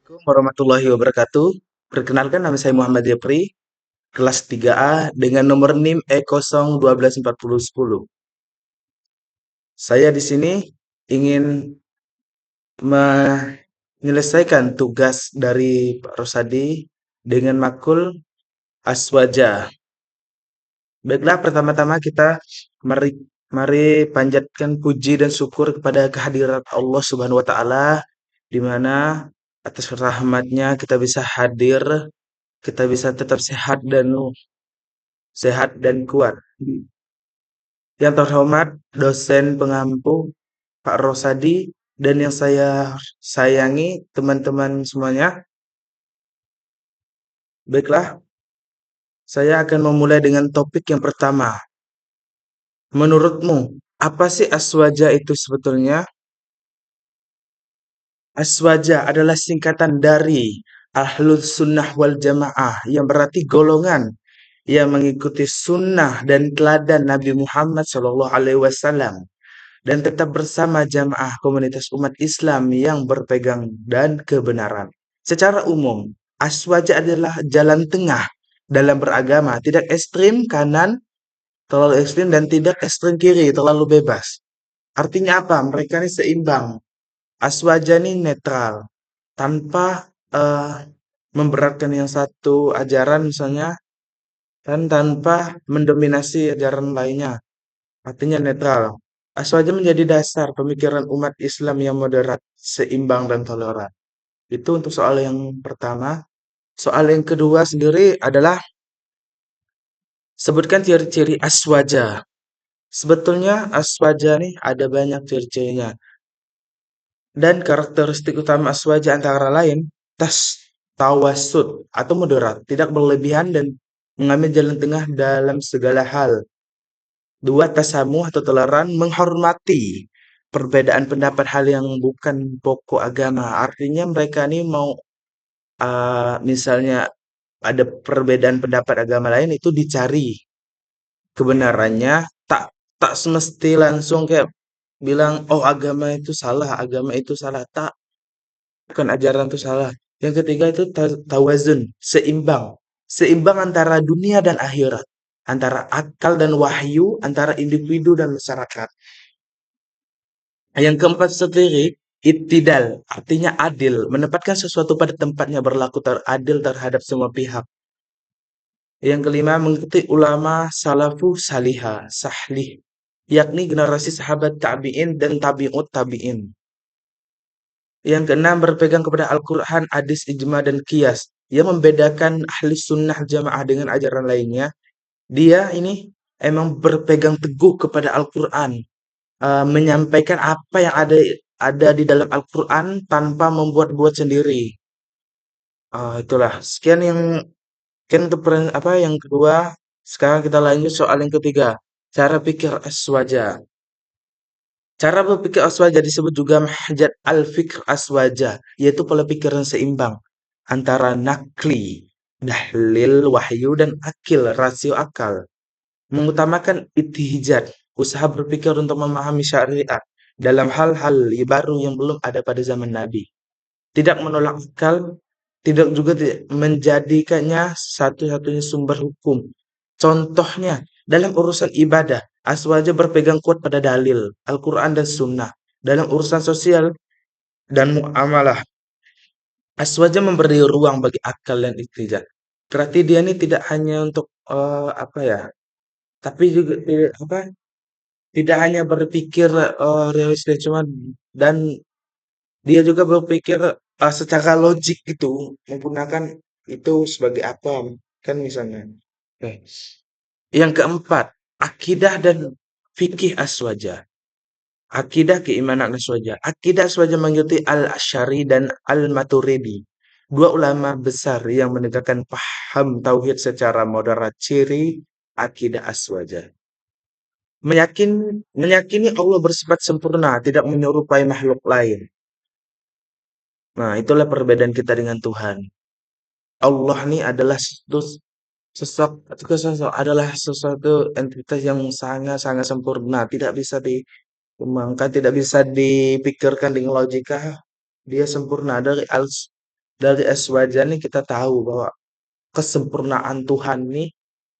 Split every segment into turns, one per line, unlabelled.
Assalamualaikum warahmatullahi wabarakatuh. Perkenalkan nama saya Muhammad Yapri, kelas 3A dengan nomor NIM E0124010. Saya di sini ingin menyelesaikan tugas dari Pak Rosadi dengan makul Aswaja. Baiklah, pertama-tama kita mari mari panjatkan puji dan syukur kepada kehadirat Allah Subhanahu wa taala di mana atas rahmatnya kita bisa hadir, kita bisa tetap sehat dan kuat. Yang terhormat dosen pengampu Pak Rosadi dan yang saya sayangi teman-teman semuanya. Baiklah, saya akan memulai dengan topik yang pertama. Menurutmu, apa sih aswaja itu sebetulnya? Aswaja adalah singkatan dari Ahlus Sunnah wal Jamaah yang berarti golongan yang mengikuti sunnah dan teladan Nabi Muhammad SAW dan tetap bersama jamaah komunitas umat Islam yang berpegang dan kebenaran. Secara umum, aswaja adalah jalan tengah dalam beragama, tidak ekstrim kanan terlalu ekstrim dan tidak ekstrim kiri terlalu bebas. Artinya apa? Mereka ini seimbang. Aswaja ini netral, tanpa memberatkan yang satu ajaran misalnya, dan tanpa mendominasi ajaran lainnya. Artinya netral. Aswaja menjadi dasar pemikiran umat Islam yang moderat, seimbang dan toleran. Itu untuk soal yang pertama. Soal yang kedua sendiri adalah sebutkan ciri-ciri aswaja. Sebetulnya aswaja nih ada banyak ciri-cirinya. Dan karakteristik utama aswaja antara lain tawasud atau moderat, tidak berlebihan dan mengambil jalan tengah dalam segala hal. Dua, tasamuh atau toleran, menghormati perbedaan pendapat hal yang bukan pokok agama. Artinya mereka ini mau misalnya ada perbedaan pendapat agama lain itu dicari kebenarannya, tak tak semesti langsung kayak bilang oh agama itu salah, tak, bukan ajaran itu salah. Yang ketiga itu tawazun, seimbang. Seimbang antara dunia dan akhirat, antara akal dan wahyu, antara individu dan masyarakat. Yang keempat sendiri, ittidal, artinya adil, menempatkan sesuatu pada tempatnya, berlaku adil terhadap semua pihak. Yang kelima, mengikuti ulama salafu saliha, sahlih, yakni generasi sahabat tabi'in dan tabi'ut tabi'in. Yang keenam, berpegang kepada Al-Quran, hadis, ijma, dan qiyas. Yang membedakan ahli sunnah jamaah dengan ajaran lainnya, dia ini emang berpegang teguh kepada Al-Quran, menyampaikan apa yang ada di dalam Al-Quran tanpa membuat-buat sendiri. Itulah. Sekian untuk yang kedua. Sekarang kita lanjut soal yang ketiga. Cara pikir aswaja. Cara berpikir aswaja disebut juga mahjat al-fikr aswaja, yaitu pola pikir yang seimbang antara nakli, dahlil, wahyu, dan akil, rasio akal. Mengutamakan ittihad, usaha berpikir untuk memahami syariat dalam hal-hal baru yang belum ada pada zaman Nabi. Tidak menolak akal, tidak juga menjadikannya satu-satunya sumber hukum. Contohnya, dalam urusan ibadah, aswaja berpegang kuat pada dalil, Al-Quran dan Sunnah. Dalam urusan sosial dan muamalah, aswaja memberi ruang bagi akal dan istijab. Berarti dia ini tidak hanya untuk apa ya, tapi juga tidak hanya berpikir realistis cuma dan dia juga berpikir secara logik gitu, menggunakan itu sebagai apa kan misalnya. Oke. Yang keempat, akidah dan fikih aswaja. Akidah keimanan aswaja. Akidah aswaja mengikuti Al-Asy'ari dan Al-Maturidi. Dua ulama besar yang menegakkan paham tauhid secara moderat. Ciri akidah aswaja. Meyakini Allah bersifat sempurna, tidak menyerupai makhluk lain. Nah, itulah perbedaan kita dengan Tuhan. Allah ini adalah adalah sesuatu entitas yang sangat-sangat sempurna, tidak bisa dikembangkan, tidak bisa dipikirkan dengan logika. Dia sempurna Dari aswaja nih kita tahu bahwa kesempurnaan Tuhan nih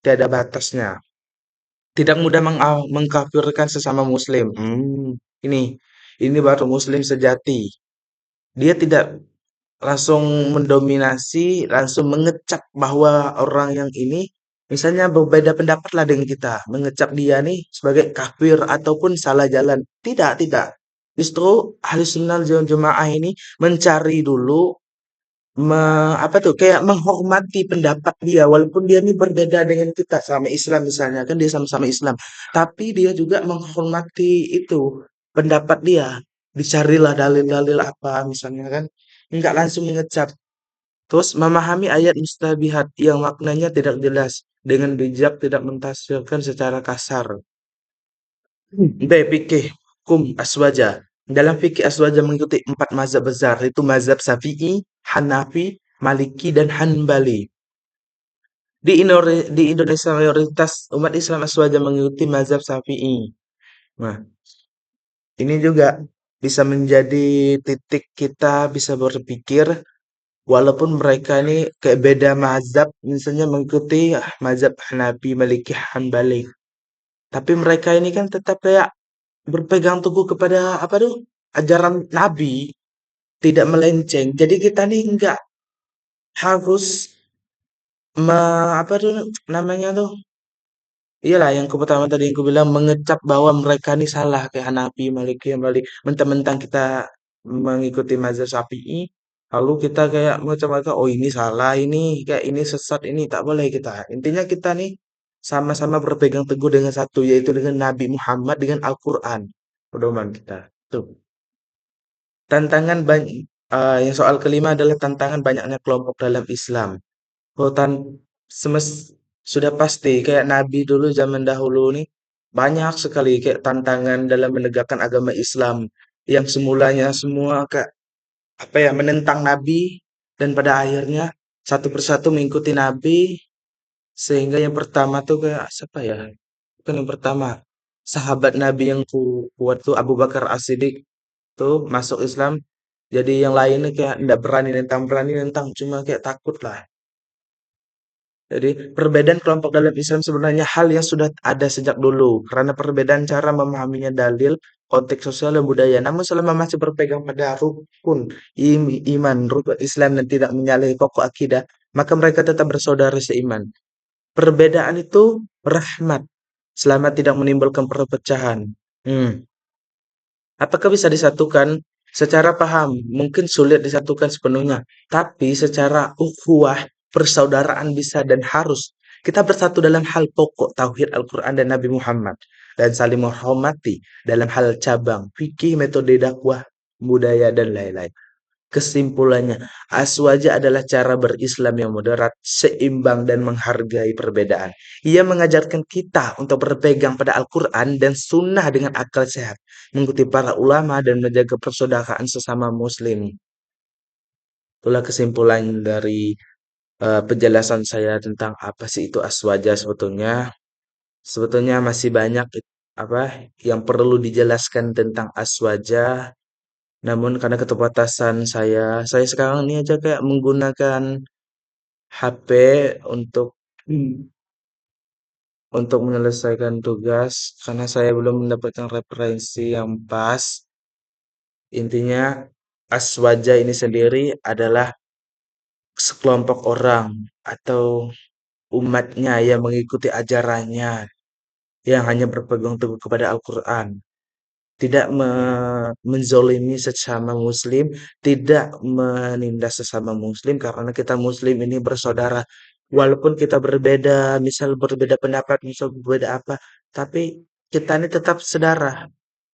tiada batasnya. Tidak mudah mengkafirkan sesama muslim. Ini baru muslim sejati. Dia tidak langsung mendominasi, langsung mengecap bahwa orang yang ini misalnya berbeda pendapat lah dengan kita, mengecap dia nih sebagai kafir ataupun salah jalan. Tidak, tidak. Justru ahli sunnah wal jamaah ini mencari dulu apa tuh kayak menghormati pendapat dia walaupun dia ini berbeda dengan kita sama Islam misalnya kan dia sama-sama Islam tapi dia juga menghormati itu pendapat dia dicarilah dalil-dalil apa misalnya kan nggak langsung mengecap terus memahami ayat mustabihat yang maknanya tidak jelas dengan bijak tidak mentafsirkan secara kasar. B. Fikih hukum aswaja. Dalam fikih aswaja mengikuti 4 mazhab besar, yaitu mazhab Syafi'i, Hanafi, Maliki, dan Hanbali. Di Indonesia mayoritas umat Islam aswaja mengikuti mazhab Syafi'i. Nah, ini juga bisa menjadi titik kita bisa berpikir walaupun mereka ini kayak beda mazhab, misalnya mengikuti mazhab Hanafi, Maliki, Hanbali. Tapi mereka ini kan tetap kayak berpegang teguh kepada apa tuh ajaran Nabi, tidak melenceng. Jadi kita nih nggak harus apa tuh namanya tuh? Iyalah yang pertama tadi yang bilang mengecap bahwa mereka nih salah kayak Hanafi, Maliki, Hambali. Mentang-mentang kita mengikuti mazhab Syafi'i, lalu kita kayak mengecap mereka, oh ini salah, ini kayak ini sesat, ini tak boleh kita. Intinya kita nih sama-sama berpegang teguh dengan satu, yaitu dengan Nabi Muhammad dengan Al-Quran. Pedoman kita. Tuh. Yang soal kelima adalah tantangan banyaknya kelompok dalam Islam. Oh, semes sudah pasti kayak Nabi dulu zaman dahulu nih banyak sekali kayak tantangan dalam menegakkan agama Islam yang semulanya semua kayak apa ya menentang Nabi dan pada akhirnya satu persatu mengikuti Nabi sehingga yang pertama tuh kayak siapa ya? Bukan yang pertama. Sahabat Nabi yang kuat tuh Abu Bakar As-Siddiq tuh masuk Islam. Jadi yang lainnya kayak nggak berani nentang cuma kayak takut lah. Jadi perbedaan kelompok dalam Islam sebenarnya hal yang sudah ada sejak dulu karena perbedaan cara memahaminya dalil, konteks sosial dan budaya. Namun selama masih berpegang pada rukun iman, rukun Islam dan tidak menyalahi pokok akidah, maka mereka tetap bersaudara seiman. Perbedaan itu rahmat selama tidak menimbulkan perpecahan. Hmm. Apakah bisa disatukan? Secara paham, mungkin sulit disatukan sepenuhnya. Tapi secara ukhuwah, persaudaraan bisa dan harus. Kita bersatu dalam hal pokok tauhid Al-Quran dan Nabi Muhammad. Dan saling menghormati dalam hal cabang, fikih, metode dakwah, budaya, dan lain-lain. Kesimpulannya, aswaja adalah cara berislam yang moderat, seimbang, dan menghargai perbedaan. Ia mengajarkan kita untuk berpegang pada Al-Quran dan Sunnah dengan akal sehat, mengikuti para ulama, dan menjaga persaudaraan sesama Muslim. Itulah kesimpulan dari penjelasan saya tentang apa sih itu aswaja sebetulnya. Sebetulnya masih banyak apa yang perlu dijelaskan tentang aswaja. Namun karena keterbatasan saya sekarang ini aja kayak menggunakan HP untuk untuk menyelesaikan tugas karena saya belum mendapatkan referensi yang pas. Intinya aswaja ini sendiri adalah sekelompok orang atau umatnya yang mengikuti ajarannya yang hanya berpegang teguh kepada Al-Quran. Tidak menzolimi sesama muslim, tidak menindas sesama muslim karena kita muslim ini bersaudara. Walaupun kita berbeda, misal berbeda pendapat, misal berbeda apa, tapi kita ini tetap saudara.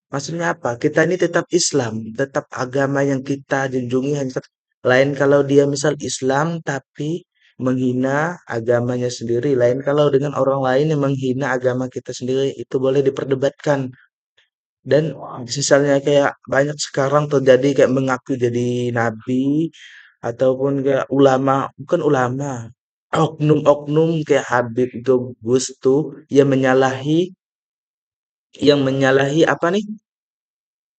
Maksudnya apa? Kita ini tetap Islam, tetap agama yang kita junjungi hanya lain kalau dia misal Islam tapi menghina agamanya sendiri, lain kalau dengan orang lain yang menghina agama kita sendiri, itu boleh diperdebatkan. Dan misalnya kayak banyak sekarang terjadi kayak mengaku jadi nabi ataupun kayak ulama, bukan ulama, oknum-oknum kayak Habib Gus tuh yang menyalahi apa nih?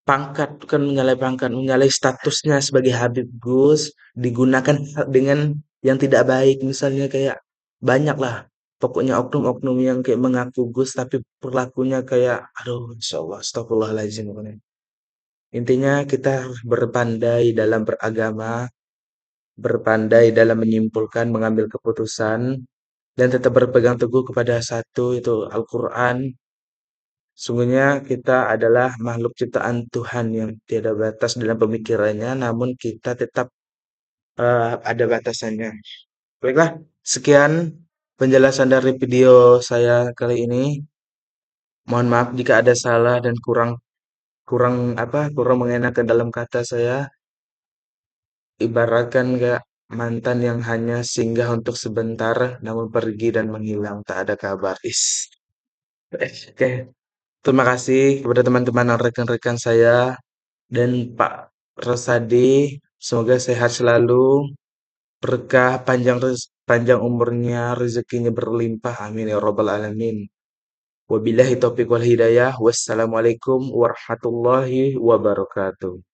pangkat, bukan menyalai pangkat, menyalai statusnya sebagai Habib Gus, digunakan dengan yang tidak baik. Misalnya kayak banyak lah, pokoknya oknum-oknum yang kayak mengaku Gus tapi perilakunya kayak, aduh, insya Allah, astagfirullahaladzim. Pokoknya. Intinya kita berpandai dalam beragama, berpandai dalam menyimpulkan, mengambil keputusan, dan tetap berpegang teguh kepada satu itu Al-Quran. Sungguhnya kita adalah makhluk ciptaan Tuhan yang tiada batas dalam pemikirannya, namun kita tetap ada batasannya. Baiklah, sekian penjelasan dari video saya kali ini. Mohon maaf jika ada salah dan kurang kurang kurang mengenakan dalam kata saya. Ibaratkan kayak mantan yang hanya singgah untuk sebentar, namun pergi dan menghilang tak ada kabar. Oke, terima kasih kepada teman-teman dan rekan-rekan saya dan Pak Rosadi. Semoga sehat selalu, berkah, panjang umurnya, rezekinya berlimpah. Amin ya robbal alamin. Wabillahi taufiq wal hidayah. Wassalamualaikum warahmatullahi wabarakatuh.